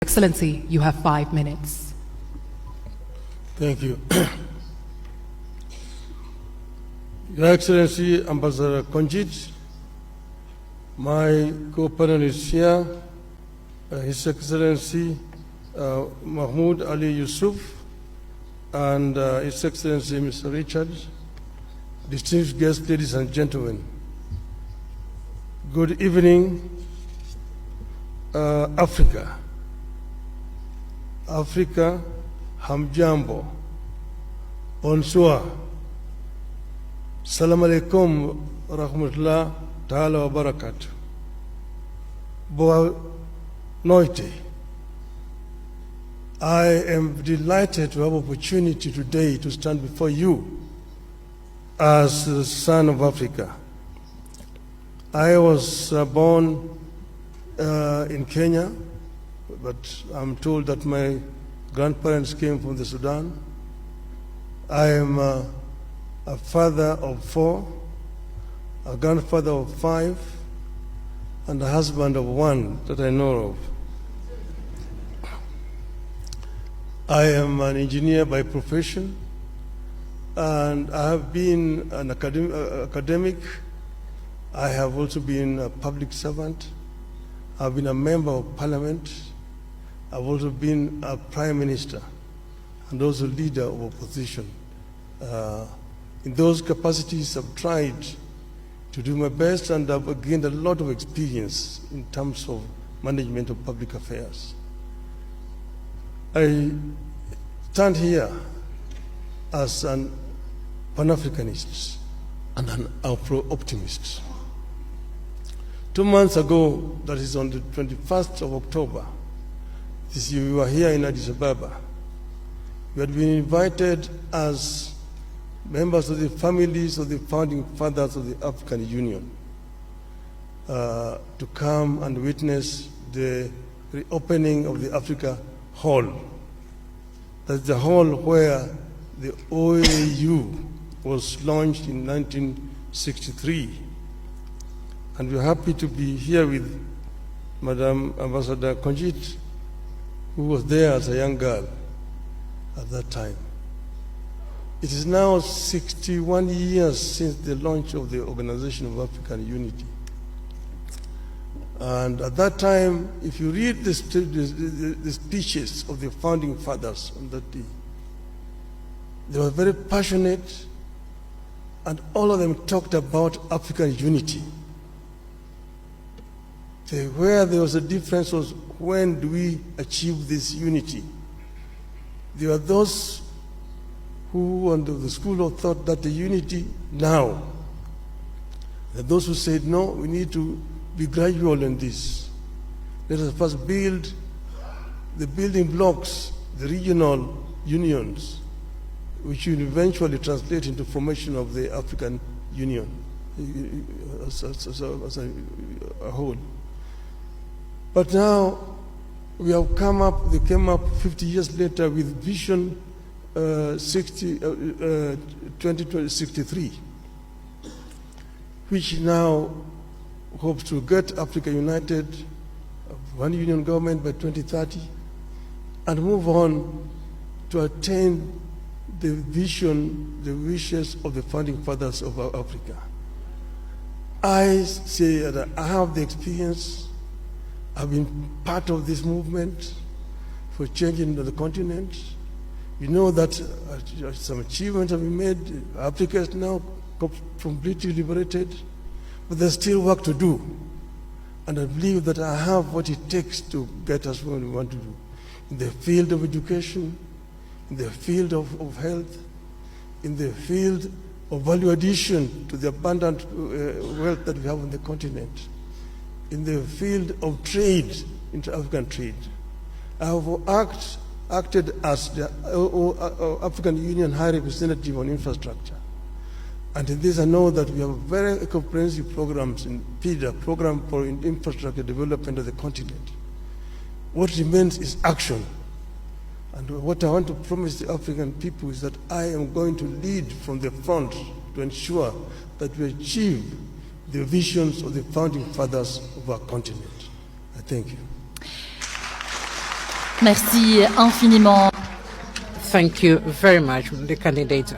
Excellency, you have 5 minutes. Thank you. Your Excellency, Ambassador Konjit, my co-panelist here, His Excellency Mahmoud Ali Yusuf, and His Excellency Mr. Richard, distinguished guests, ladies and gentlemen. Good evening, Africa. Africa, hamjambo, bonsoir, salam alaikum, rahmatullah ta'ala wa barakatuh. Boa noite. I am delighted to have opportunity today to stand before you as the son of Africa. I was born in Kenya, but I'm told that my grandparents came from the Sudan. I am a father of 4, a grandfather of 5, and a husband of 1 that I know of. I am an engineer by profession, and I have been an academic. I have also been a public servant. I've been a member of parliament. I've also been a prime minister and also leader of opposition. In those capacities, I've tried to do my best, and I've gained a lot of experience in terms of management of public affairs. I stand here as an Pan-Africanist and an Afro-optimist. 2 months ago, that is on the 21st of October, this year, we were here in Addis Ababa. We had been invited as members of the families of the founding fathers of the African Union to come and witness the reopening of the Africa Hall. That's the hall where the OAU was launched in 1963. And we're happy to be here with Madam Ambassador Konjit, who was there as a young girl at that time. It is now 61 years since the launch of the Organization of African Unity. And at that time, if you read the speeches of the founding fathers on that day, they were very passionate, and all of them talked about African unity. Where there was a difference was, when do we achieve this unity? There are those who, under the school of thought, that the unity now. There are those who said, no, we need to be gradual in this. Let us first build the building blocks, the regional unions, which will eventually translate into formation of the African Union as a whole. But now we have they came up 50 years later with Vision 2063, which now hopes to get Africa united, one union government by 2030, and move on to attain the vision, the wishes of the founding fathers of Africa. I say that I have the experience. I've been part of this movement for changing the continent. You know that some achievements have been made. Africa is now completely liberated, but there's still work to do. And I believe that I have what it takes to get us where we want to do. In the field of education, in the field of health, in the field of value addition to the abundant wealth that we have on the continent, in the field of trade, inter-African trade. I have acted as the African Union High Representative on Infrastructure. And in this I know that we have very comprehensive programs in PIDA, Program for Infrastructure Development of the Continent. What remains is action. And what I want to promise the African people is that I am going to lead from the front to ensure that we achieve the visions of the founding fathers of our continent. I thank you. Merci infiniment. Thank you very much, the candidate.